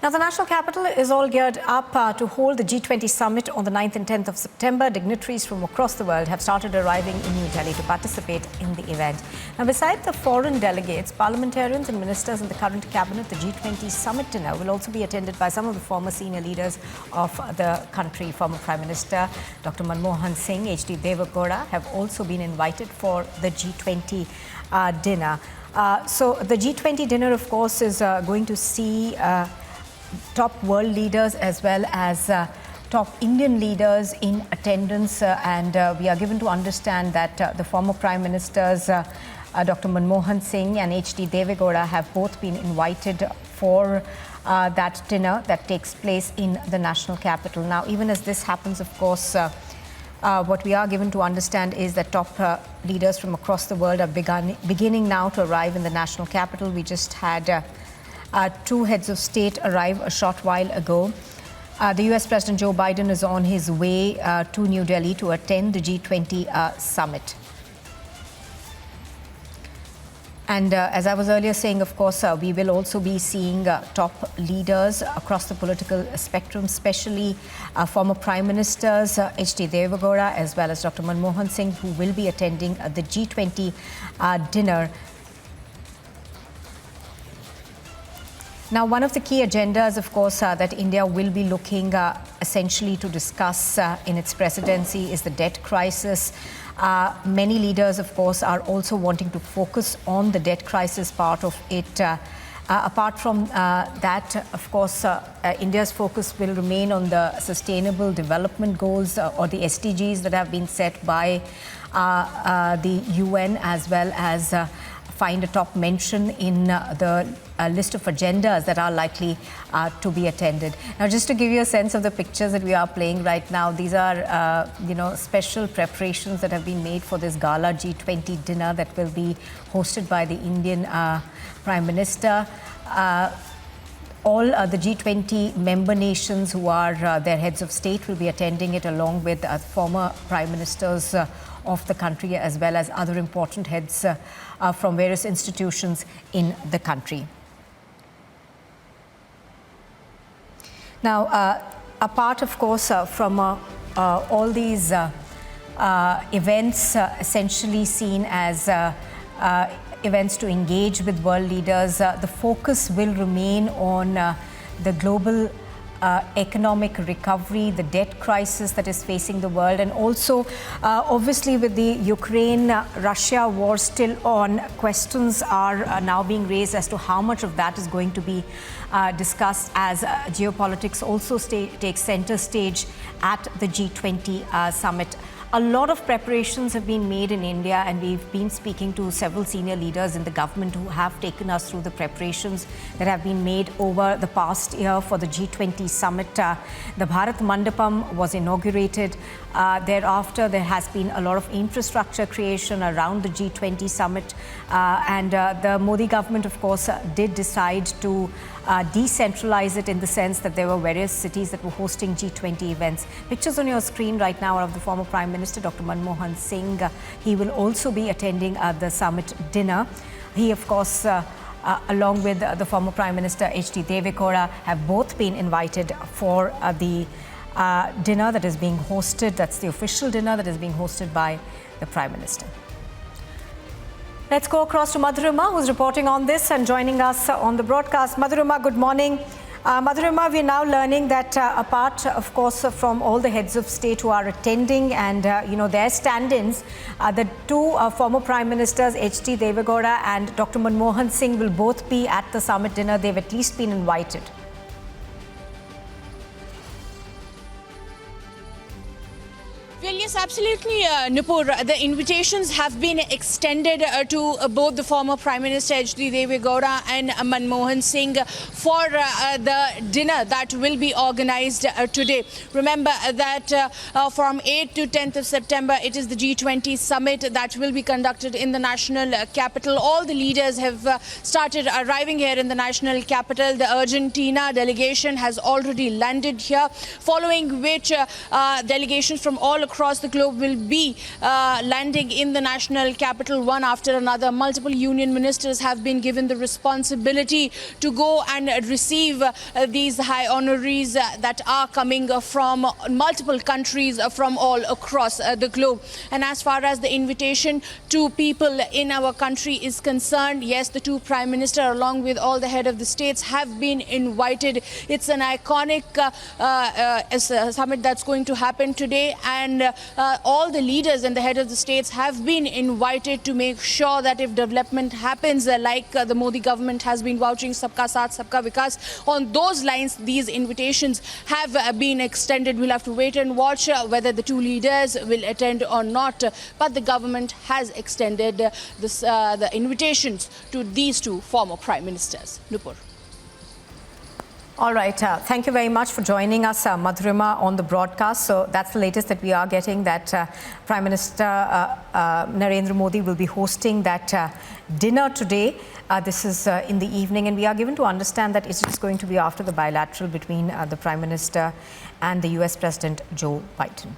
Now, the national capital is all geared up to hold the G20 Summit on the 9th and 10th of September. Dignitaries from across the world have started arriving in New Delhi to participate in the event. Now, besides the foreign delegates, parliamentarians and ministers in the current cabinet, the G20 Summit dinner will also be attended by some of the former senior leaders of the country. Former Prime Minister Dr. Manmohan Singh, Deve Gowda have also been invited for the G20 dinner. So the G20 dinner, of course, is going to see top world leaders as well as top Indian leaders in attendance, and we are given to understand that the former Prime Ministers Dr. Manmohan Singh and Deve Gowda have both been invited for that dinner that takes place in the national capital. Now, even as this happens, of course, what we are given to understand is that top leaders from across the world are beginning now to arrive in the national capital. We just had two heads of state arrive a short while ago. The US President Joe Biden is on his way to New Delhi to attend the G20 summit. And as I was earlier saying, of course, we will also be seeing top leaders across the political spectrum, especially former Prime Ministers Deve Gowda as well as Dr. Manmohan Singh, who will be attending the G20 dinner. Now, one of the key agendas, of course, that India will be looking essentially to discuss in its presidency is the debt crisis. Many leaders, of course, are also wanting to focus on the debt crisis part of it. Apart from that, of course, India's focus will remain on the Sustainable Development Goals or the SDGs that have been set by the UN, as well as find a top mention in the list of agendas that are likely to be attended. Now, just to give you a sense of the pictures that we are playing right now, these are, special preparations that have been made for this gala G20 dinner that will be hosted by the Indian Prime Minister. All the G20 member nations who are their heads of state will be attending it, along with former prime ministers of the country, as well as other important heads from various institutions in the country. Now, apart, of course, from all these events essentially seen as events to engage with world leaders, the focus will remain on the global economic recovery, the debt crisis that is facing the world, and also obviously with the Ukraine-Russia war still on, questions are now being raised as to how much of that is going to be discussed as geopolitics also takes center stage at the G20 summit. A lot of preparations have been made in India, and we've been speaking to several senior leaders in the government who have taken us through the preparations that have been made over the past year for the G20 summit. The Bharat Mandapam was inaugurated. Thereafter, there has been a lot of infrastructure creation around the G20 summit. And the Modi government, of course, did decide to decentralize it, in the sense that there were various cities that were hosting G20 events. Pictures on your screen right now are of the former Prime Minister Dr. Manmohan Singh. He will also be attending the summit dinner. He, of course, along with the former Prime Minister Deve Gowda, have both been invited for the dinner that is being hosted. That's the official dinner that is being hosted by the Prime Minister. Let's go across to Madhurima, who's reporting on this and joining us on the broadcast. Madhurima, good morning. Madhurima, we're now learning that apart, of course, from all the heads of state who are attending and, their stand-ins, the two former Prime Ministers, Deve Gowda and Dr. Manmohan Singh, will both be at the summit dinner. They've at least been invited. Well, yes, absolutely, Nupur. The invitations have been extended to both the former Prime Minister Deve Gowda and Manmohan Singh for the dinner that will be organized today. Remember that from 8th to 10th of September, it is the G20 Summit that will be conducted in the national capital. All the leaders have started arriving here in the national capital. The Argentina delegation has already landed here, following which delegations from all across the globe will be landing in the national capital one after another. Multiple union ministers have been given the responsibility to go and receive these high honorees that are coming from multiple countries from all across the globe. And as far as the invitation to people in our country is concerned, yes, the two prime ministers along with all the head of the states have been invited. It's an iconic summit that's going to happen today, and all the leaders and the head of the states have been invited to make sure that if development happens like the Modi government has been vouching Sabka Saath, Sabka Vikas, on those lines these invitations have been extended. We'll have to wait and watch whether the two leaders will attend or not, but the government has extended the invitations to these two former prime ministers. Nupur. All right. Thank you very much for joining us, Madhurima, on the broadcast. So that's the latest that we are getting, that Prime Minister Narendra Modi will be hosting that dinner today. This is in the evening, and we are given to understand that it is going to be after the bilateral between the Prime Minister and the US President Joe Biden.